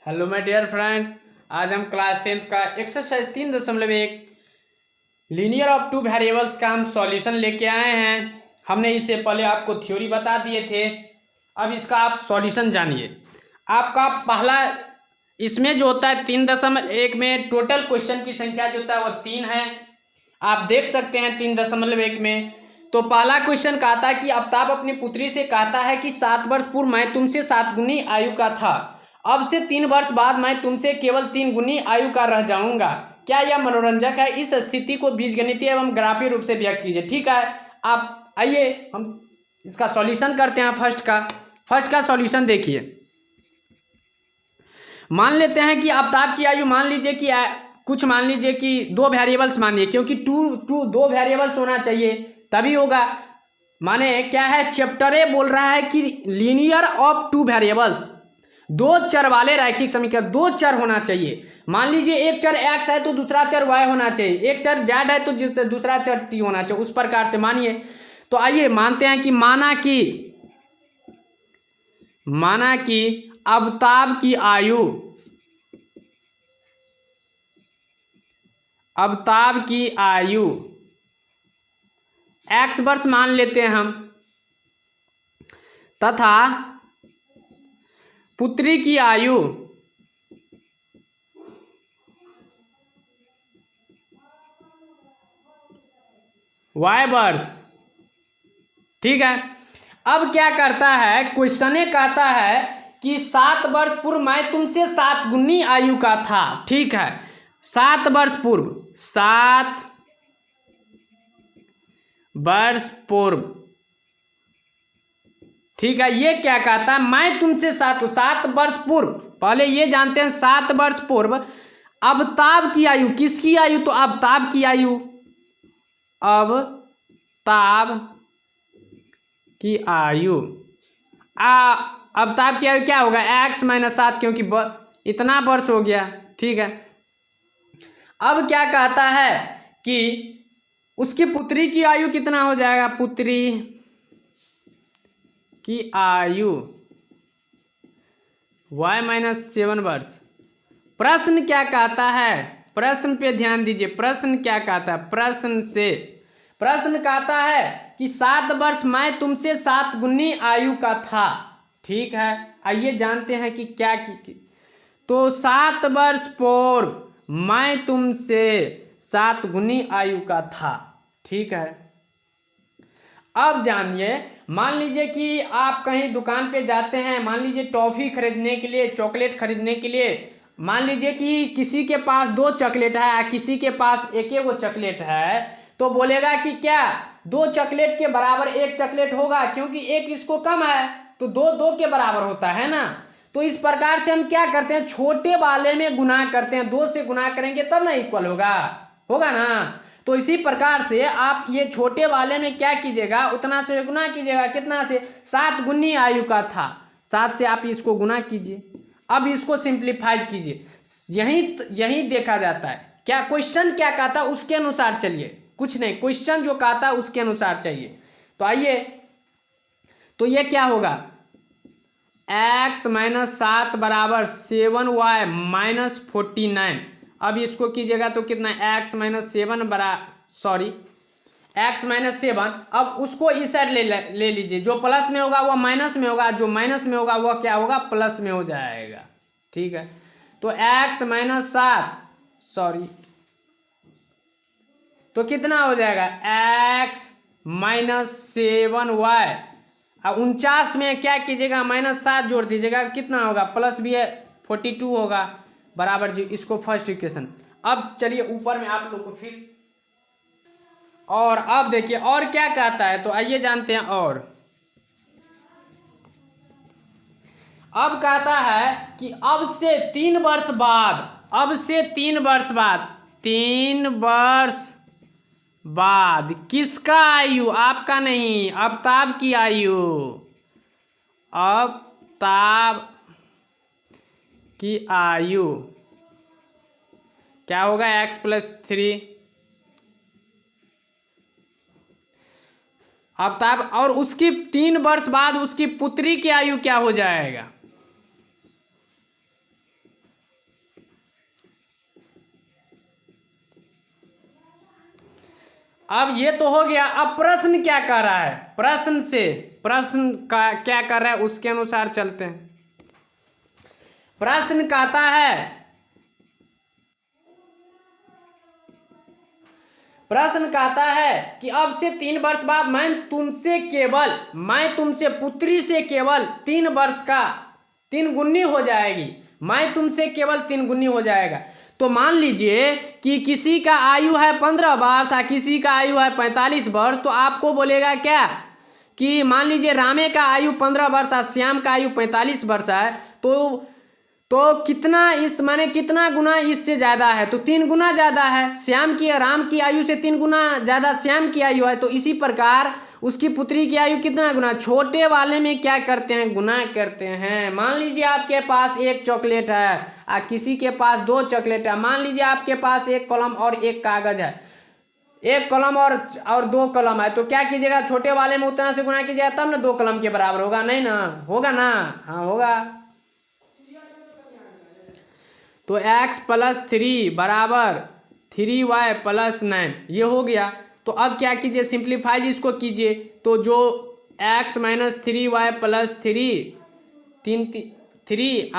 Hello my dear friend, आज हम class 10th का exercise 3.1 linear of two variables का हम सॉल्यूशन लेके आए हैं। हमने इससे पहले आपको थ्योरी बता दिए थे। अब इसका आप सॉल्यूशन जानिए। आपका पहला इसमें जो होता है 3.1 में टोटल क्वेश्चन की संख्या जो होता है वो 3 है। आप देख सकते हैं 3.1 में। तो पहला क्वेश्चन कहता है कि आफ्ताब अपनी पुत्री से कहता है कि 7 वर्ष पूर्व मैं तुमसे 7 गुनी आयु का था। अब से 3 वर्ष बाद मैं तुमसे केवल 3 गुनी आयु का रह जाऊंगा। क्या यह मनोरंजक है? इस स्थिति को बीजगणितीय एवं ग्राफीय रूप से व्यक्त कीजिए। ठीक है, आप आइए हम इसका सॉल्यूशन करते हैं। फर्स्ट का सॉल्यूशन देखिए। मान लेते हैं कि आफ्ताब की आयु मान लीजिए कि कुछ मान लीजिए कि 2 वेरिएबल्स मानिए, क्योंकि दो वेरिएबल्स होना चाहिए तभी होगा। माने क्या है, चैप्टर ए बोल रहा है कि लीनियर ऑफ टू वेरिएबल्स, 2 चर वाले रैखिक समीकरण, 2 चर होना चाहिए। मान लीजिए एक चर x है तो दूसरा चर y होना चाहिए, एक चर z है तो दूसरा चर t होना चाहिए, उस प्रकार से मानिए। तो आइए मानते हैं कि माना कि आफ्ताब की आयु x वर्ष मान लेते हैं हम, तथा पुत्री की आयु y वर्ष। ठीक है, अब क्या करता है, क्वेश्चन कहता है कि 7 वर्ष पूर्व मैं तुमसे 7 गुनी आयु का था। ठीक है, 7 वर्ष पूर्व। ठीक है, ये क्या कहता है, मैं तुमसे 7 वर्ष पूर्व, पहले ये जानते हैं 7 वर्ष पूर्व आफ्ताब की आयु, किसकी आयु? तो आफ्ताब की आयु, आफ्ताब की आयु क्या होगा, x - 7, क्योंकि इतना वर्ष हो गया। ठीक है, अब क्या कहता है कि उसकी पुत्री की आयु कितना हो जाएगा, पुत्री की आयु y - 7 वर्ष। प्रश्न क्या कहता है, प्रश्न पे ध्यान दीजिए। प्रश्न क्या कहता है, प्रश्न कहता है कि 7 वर्ष मैं तुमसे 7 गुनी आयु का था। ठीक है, आइए जानते हैं कि क्या तो 7 वर्ष पूर्व मैं तुमसे 7 गुनी आयु का था। ठीक है, अब जानिए, मान लीजिए कि आप कहीं दुकान पे जाते हैं, मान लीजिए टॉफ़ी खरीदने के लिए, चॉकलेट खरीदने के लिए। मान लीजिए कि किसी के पास 2 चॉकलेट है, किसी के पास एक वो चॉकलेट है, तो बोलेगा कि क्या 2 चॉकलेट के बराबर 1 चॉकलेट होगा, क्योंकि एक इसको कम है तो 2 के बराबर होता है ना। तो इस प्रकार से हम क्या करते हैं, छोटे वाले में गुना करते हैं, 2 से गुना करेंगे तब ना इक्वल होगा ना। तो इसी प्रकार से आप ये छोटे वाले में क्या कीजिएगा, उतना से गुना कीजिएगा, कितना से, 7 गुनी आयु का था, 7 से आप इसको गुना कीजिए। अब इसको सिंप्लीफाई कीजिए, यही देखा जाता है। क्या क्वेश्चन क्या कहता है उसके अनुसार चलिए, कुछ नहीं, क्वेश्चन जो कहता है उसके अनुसार चाहिए। तो आइए, तो ये क्या होगा, x - 7 बराबर 7y - 49। अब इसको कीजिएगा तो कितना, x - 7, अब उसको इस साइड ले लीजिए, जो प्लस में होगा वो माइनस में होगा, जो माइनस में होगा वो क्या होगा, प्लस में हो जाएगा। ठीक है, तो x - 7 तो कितना हो जाएगा, x - 7y। अब 49 में क्या कीजिएगा, -7 जोड़ दीजिएगा, कितना होगा, प्लस भी है 42 होगा, बराबर जी। इसको फर्स्ट इक्वेशन। अब चलिए ऊपर में आप लोग को फिर, और अब देखिए और क्या कहता है, तो आइए जानते हैं। और अब कहता है कि अब से 3 वर्ष बाद किसका आयु, आपका नहीं, आफ्ताब की आयु, आफ्ताब की आयु क्या होगा, x + 3 आफ्ताब, और उसकी 3 वर्ष बाद उसकी पुत्री की आयु क्या हो जाएगा, अब ये तो हो गया। अब प्रश्न क्या कर रहा है, प्रश्न का क्या कर रहा है उसके अनुसार चलते हैं। प्रश्न कहता है कि अब से 3 वर्ष बाद मैं तुमसे पुत्री से केवल 3 वर्ष का 3 गुनी हो जाएगी, मैं तुमसे केवल 3 गुनी हो जाएगा। तो मान लीजिए कि किसी का आयु है 15 वर्ष और किसी का आयु है 45 वर्ष, तो आपको बोलेगा क्या कि मान लीजिए रामे का आयु 15 वर्ष और श्याम का आयु 45 वर्ष है, तो कितना माने कितना गुना इससे ज़्यादा है, तो 3 गुना ज़्यादा है। राम की आयु से 3 गुना ज़्यादा श्याम की आयु है। तो इसी प्रकार उसकी पुत्री की आयु कितना गुना, छोटे वाले में क्या करते हैं, गुना करते हैं। मान लीजिए आपके पास 1 चॉकलेट है और किसी के पास 2 चॉकलेट है। मान लीजिए आपके पास 1 कलम और 1 कागज़ है, 1 कलम और 2 कलम है, तो क्या कीजिएगा, छोटे वाले में उतना से गुना कीजिएगा तब ना 2 कलम के बराबर होगा, नहीं ना, होगा ना, हाँ होगा। तो x + 3 बराबर 3y + 9 ये हो गया। तो अब क्या कीजिए, सिंप्लीफाई इसको कीजिए। तो जो x - 3y + 3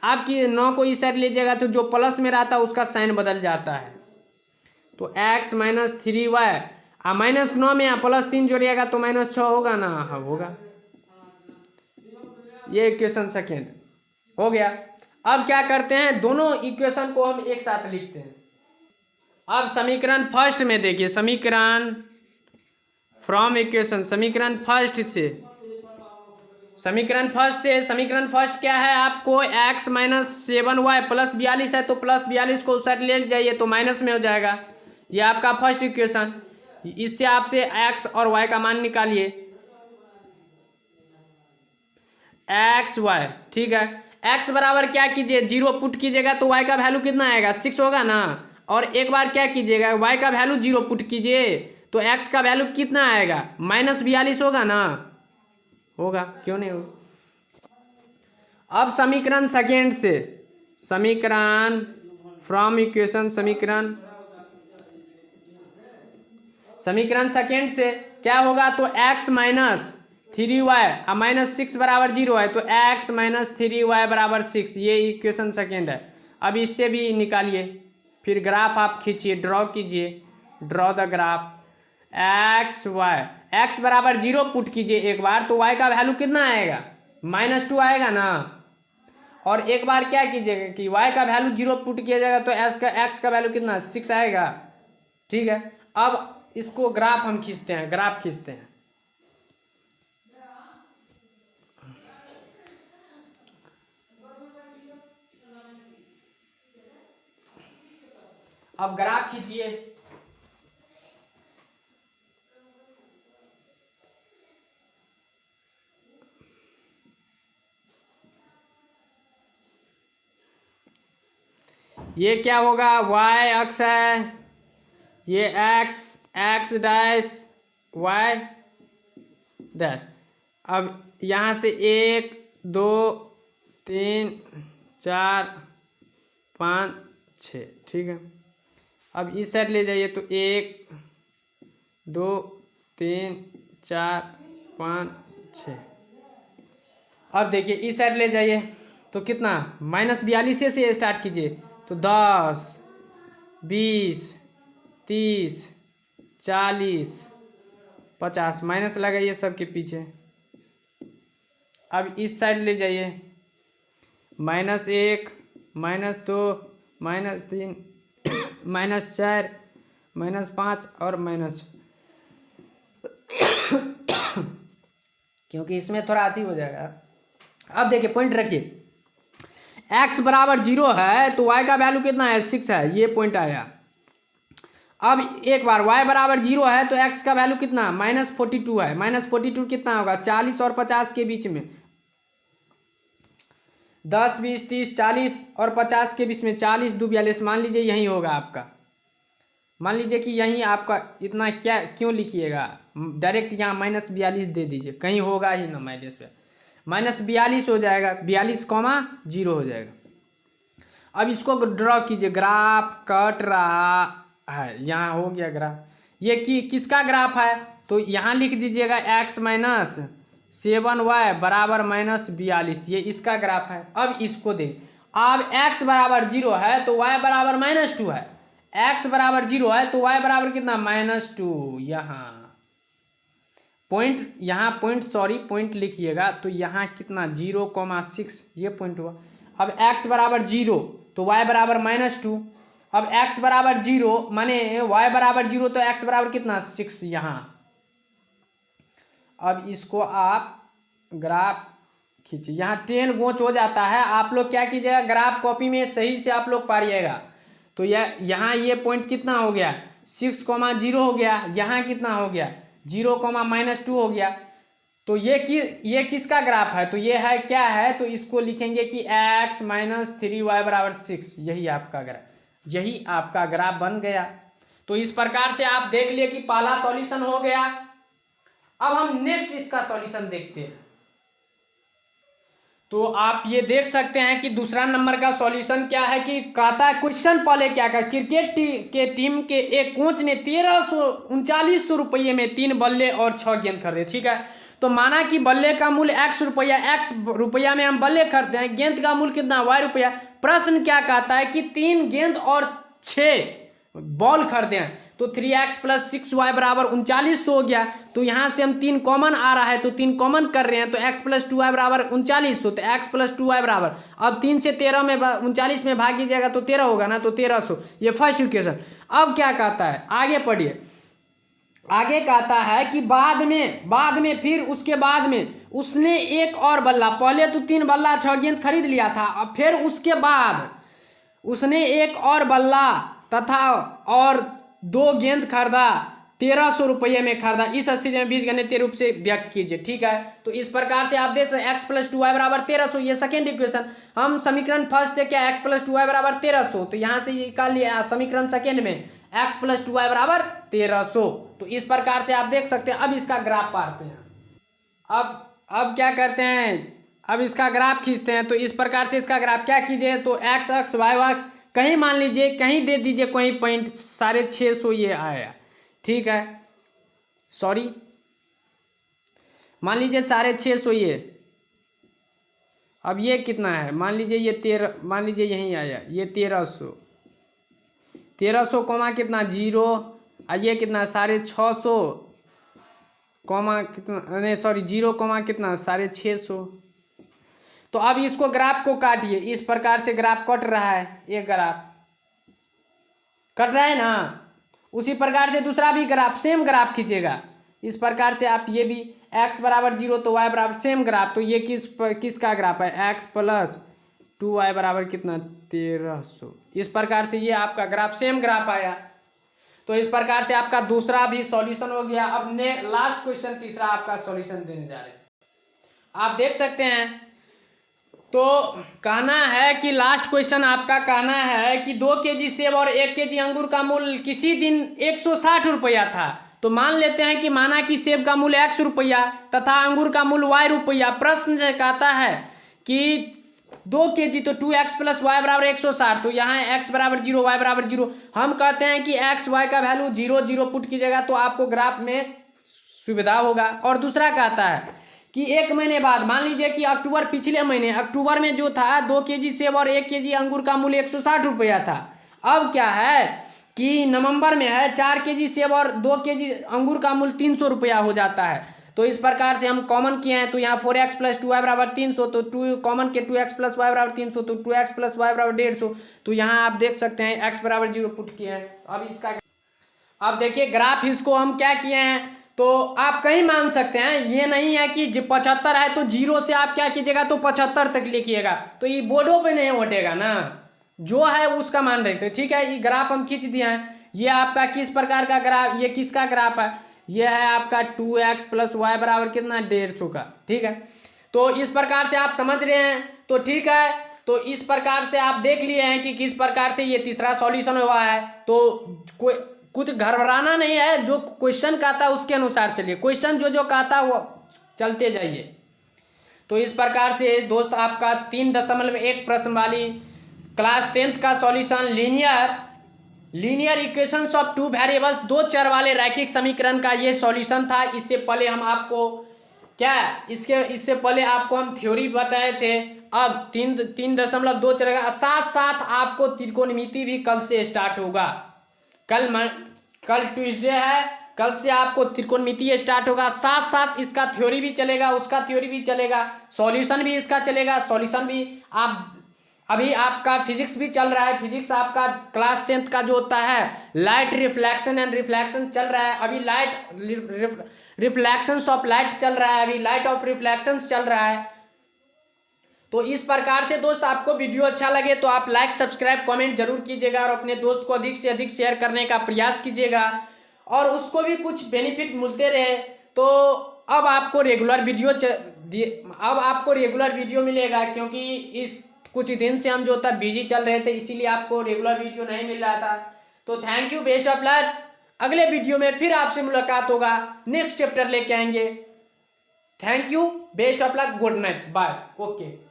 आपकी 9 को इस साइड लीजिएगा तो जो प्लस में रहता है उसका साइन बदल जाता है। तो x - 3y और -9 में +3 जोड़िएगा तो -6 होगा ना, हाँ होगा। ये इक्वेशन सेकेंड हो गया। अब क्या करते हैं, दोनों इक्वेशन को हम एक साथ लिखते हैं। अब समीकरण फर्स्ट में देखिए, समीकरण फर्स्ट क्या है, आपको x - 7y + 42 है, तो +42 को उस साइड ले जाइए तो माइनस में हो जाएगा। ये आपका फर्स्ट इक्वेशन। इससे आपसे x और y का मान निकालिए, x y, ठीक है। x बराबर क्या कीजिए, 0 पुट कीजिएगा तो y का वैल्यू कितना आएगा, 6 होगा ना। और एक बार क्या कीजिएगा, y का वैल्यू 0 पुट कीजिए तो x का वैल्यू कितना आएगा, -42 होगा ना, होगा, क्यों नहीं होगा। अब समीकरण सेकेंड से, समीकरण सेकेंड से क्या होगा, तो x - 3y और -6 बराबर 0 है, तो x - 3y बराबर 6, ये इक्वेशन सेकेंड है। अब इससे भी निकालिए, फिर ग्राफ आप खींचिए, ड्रॉ कीजिए, draw the graph x y, x बराबर 0 पुट कीजिए एक बार तो y का वैल्यू कितना आएगा, -2 आएगा ना। और एक बार क्या कीजिएगा कि y का वैल्यू 0 पुट किया जाएगा तो x का वैल्यू कितना, 6 आएगा, ठीक है। अब इसको ग्राफ हम खींचते हैं, ग्राफ खींचते हैं। अब ग्राफ खींचिए, ये क्या होगा, y अक्ष है, ये x डैश y डैश। अब यहाँ से 1 2 3 4 5 6, ठीक है। अब इस साइड ले जाइए तो 1 2 3 4 5 6। अब देखिए इस साइड ले जाइए तो कितना, -42 से स्टार्ट कीजिए तो 10 20 30 40 50 माइनस लगाइए सबके पीछे। अब इस साइड ले जाइए, -1 -2 -3 -4 -5 और माइनस क्योंकि इसमें थोड़ा अति हो जाएगा। अब देखिए पॉइंट रखिए, x बराबर 0 है तो y का वैल्यू कितना है, 6 है, ये पॉइंट आया। अब एक बार y बराबर 0 है तो x का वैल्यू कितना, -42 है। -42 कितना होगा, 40 और 50 के बीच में, 10 20 30 40 और 50 के बीच में, 40 2 42, मान लीजिए यही होगा आपका। मान लीजिए कि यहीं आपका इतना क्या क्यों लिखिएगा, डायरेक्ट यहाँ -42 दे दीजिए, कहीं होगा ही ना माइनस पे, -42 हो जाएगा, 42,0 हो जाएगा। अब इसको ड्रॉ कीजिए, ग्राफ कट रहा है, यहाँ हो गया ग्राफ, ये किसका ग्राफ है, तो यहाँ लिख दीजिएगा x माइनस 7y बराबर -42, ये इसका ग्राफ है। अब इसको देख, अब x बराबर 0 है तो y बराबर -2 है, x बराबर 0 है तो y बराबर कितना -2। यहाँ पॉइंट लिखिएगा, तो यहाँ कितना 0,6 ये पॉइंट हुआ। अब x बराबर 0 तो y बराबर -2, अब x बराबर 0 माने y बराबर 0 तो x बराबर कितना 6 यहाँ। अब इसको आप ग्राफ खींचिए, यहाँ 10 गोच हो जाता है। आप लोग क्या कीजिएगा, ग्राफ कॉपी में सही से आप लोग पारिएगा। तो यहाँ ये पॉइंट कितना हो गया 6,0 हो गया, यहाँ कितना हो गया 0,-2 हो गया। तो ये किसका ग्राफ है, तो ये है क्या है, तो इसको लिखेंगे कि x - 3y बराबर 6, यही आपका ग्राफ बन गया। तो इस प्रकार से आप देख लिए कि पहला सॉल्यूशन हो गया। अब हम नेक्स्ट इसका सॉल्यूशन देखते हैं। तो आप ये देख सकते हैं कि दूसरा नंबर का सॉल्यूशन क्या है कि कहता है क्वेश्चन पहले क्या कहा, क्रिकेट के टीम के एक कोच ने 1339 रुपये में 3 बल्ले और 6 गेंद खरीदे। ठीक है, तो माना कि बल्ले का मूल्य x रुपया में हम बल्ले खरीदते हैं, गेंद का मूल्य कितना y रुपया। प्रश्न क्या कहता है कि 3 गेंद और 6 बॉल खरीदे हैं, तो 3x + 6y बराबर 39 हो गया। तो यहाँ से हम 3 कॉमन आ रहा है, तो 3 कॉमन कर रहे हैं, तो x + 2y बराबर 39, तो x + 2y बराबर, अब 3 से 13 में 39 में भाग दीजिएगा तो 13 होगा ना, तो 1300। ये फर्स्ट इक्वेशन। अब क्या कहता है, आगे पढ़िए। आगे कहता है कि बाद में फिर उसके बाद में उसने एक और बल्ला, पहले तो 3 बल्ला 6 गेंद खरीद लिया था, अब फिर उसके बाद उसने एक और बल्ला तथा और 2 गेंद खरीदा, 1300 रुपये में खरीदा। इस स्थिति में बीजगणितीय रूप से व्यक्त कीजिए। ठीक है, तो इस प्रकार से आप देख सकते हैं x + 2y बराबर 1300, ये सेकेंड इक्वेशन। हम समीकरण फर्स्ट से क्या x + 2y बराबर 1300, तो यहाँ से निकाल लिया समीकरण सेकेंड में x + 2y बराबर 1300। तो इस प्रकार से आप देख सकते हैं। अब इसका ग्राफ पाते हैं। अब क्या करते हैं, अब इसका ग्राफ खींचते हैं। तो इस प्रकार से इसका ग्राफ क्या कीजिए, तो x अक्ष y अक्ष कहीं मान लीजिए, कहीं दे दीजिए कोई पॉइंट 650 ये आया। ठीक है, सॉरी मान लीजिए 650 ये। अब ये कितना है, मान लीजिए ये 13, मान लीजिए यहीं आया ये 1300 कॉमा कितना 0, और ये कितना 650 कॉमा कितना, नहीं सॉरी 0 कॉमा कितना 650। तो अब इसको ग्राफ को काटिए, इस प्रकार से ग्राफ कट रहा है, एक ग्राफ कट रहा है ना। उसी प्रकार से दूसरा भी ग्राफ, सेम ग्राफ खींचेगा। इस प्रकार से आप ये भी x बराबर 0 तो y बराबर सेम ग्राफ। तो ये किसका ग्राफ है, x + 2y बराबर कितना 1300। इस प्रकार से ये आपका ग्राफ सेम ग्राफ आया। तो इस प्रकार से आपका दूसरा भी सॉल्यूशन हो गया। अब ने लास्ट क्वेश्चन तीसरा आपका सॉल्यूशन देने जा रहे हैं। आप देख सकते हैं, तो कहना है कि लास्ट क्वेश्चन आपका कहना है कि 2 केजी सेब और 1 केजी अंगूर का मूल्य किसी दिन 160 रुपया था। तो मान लेते हैं कि माना कि सेब का मूल्य x रुपया तथा अंगूर का मूल्य y रुपया। प्रश्न से कहता है कि 2 केजी तो 2x + y बराबर 160, तो यहाँ x बराबर 0 y बराबर 0। हम कहते हैं कि x y का वैल्यू 0 0 पुट कीजिएगा तो आपको ग्राफ में सुविधा होगा। और दूसरा कहता है कि 1 महीने बाद, मान लीजिए कि अक्टूबर, पिछले महीने अक्टूबर में जो था 2 केजी सेब और 1 केजी अंगूर का मूल्य 160 रुपया था। अब क्या है कि नवंबर में है 4 केजी सेब और 2 केजी अंगूर का मूल्य 300 रुपया हो जाता है। तो इस प्रकार से हम कॉमन किए हैं, तो यहाँ 4x + 2y बराबर 300, तो 2 कॉमन के 2x + y बराबर 300, तो 2x + y बराबर 150। तो यहाँ आप देख सकते हैं x बराबर 0 पुट किए हैं। अब इसका, अब देखिए ग्राफ इसको हम क्या किए हैं, तो आप कहीं मान सकते हैं, ये नहीं है कि 75 है तो 0 से आप क्या कीजिएगा तो 75 तक लिखिएगा, तो ये बोर्डों पे नहीं उठेगा ना, जो है उसका मान रखते। ठीक है, ये ग्राफ हम खींच दिए हैं। ये आपका किस प्रकार का ग्राफ, ये किसका ग्राफ है, ये है आपका 2x + y बराबर कितना 150 का। ठीक है, तो इस प्रकार से आप समझ रहे हैं। तो ठीक है, तो इस प्रकार से आप देख लिए हैं कि किस प्रकार से ये तीसरा सॉल्यूशन हुआ है। तो कोई कुछ घबराना नहीं है, जो क्वेश्चन कहता है उसके अनुसार चलिए, क्वेश्चन जो कहता है वो चलते जाइए। तो इस प्रकार से दोस्त आपका 3.1 प्रश्न वाली क्लास 10th का solution linear linear equations of two variables, दो चर वाले रैखिक समीकरण का ये सॉल्यूशन था। इससे पहले हम आपको क्या इससे पहले आपको हम थ्योरी बताए थे। अब 3.2 चलेगा, साथ साथ आपको त्रिकोणमिति भी कल से स्टार्ट होगा। कल ट्यूसडे है, कल से आपको त्रिकोणमिति स्टार्ट होगा, साथ साथ इसका थ्योरी भी चलेगा, उसका थ्योरी भी चलेगा, सॉल्यूशन भी इसका चलेगा। सॉल्यूशन भी आप अभी आपका फिजिक्स भी चल रहा है, फिजिक्स आपका क्लास 10th का जो होता है लाइट रिफ्लेक्शन एंड रिफ्लेक्शन चल रहा है। अभी लाइट रिफ्लेक्शंस ऑफ लाइट चल रहा है, अभी लाइट ऑफ रिफ्लेक्शंस चल रहा है। तो इस प्रकार से दोस्त आपको वीडियो अच्छा लगे तो आप लाइक सब्सक्राइब कमेंट जरूर कीजिएगा और अपने दोस्त को अधिक से अधिक शेयर करने का प्रयास कीजिएगा और उसको भी कुछ बेनिफिट मिलते रहे। तो अब आपको रेगुलर वीडियो मिलेगा, क्योंकि इस कुछ दिन से हम जो होता बिजी चल रहे थे, इसीलिए आपको रेगुलर वीडियो नहीं मिल रहा था। तो thank you, best of luck. अगले वीडियो में फिर आपसे मुलाकात होगा, नेक्स्ट चैप्टर लेके आएंगे। Thank you, best of luck, good night, bye, okay.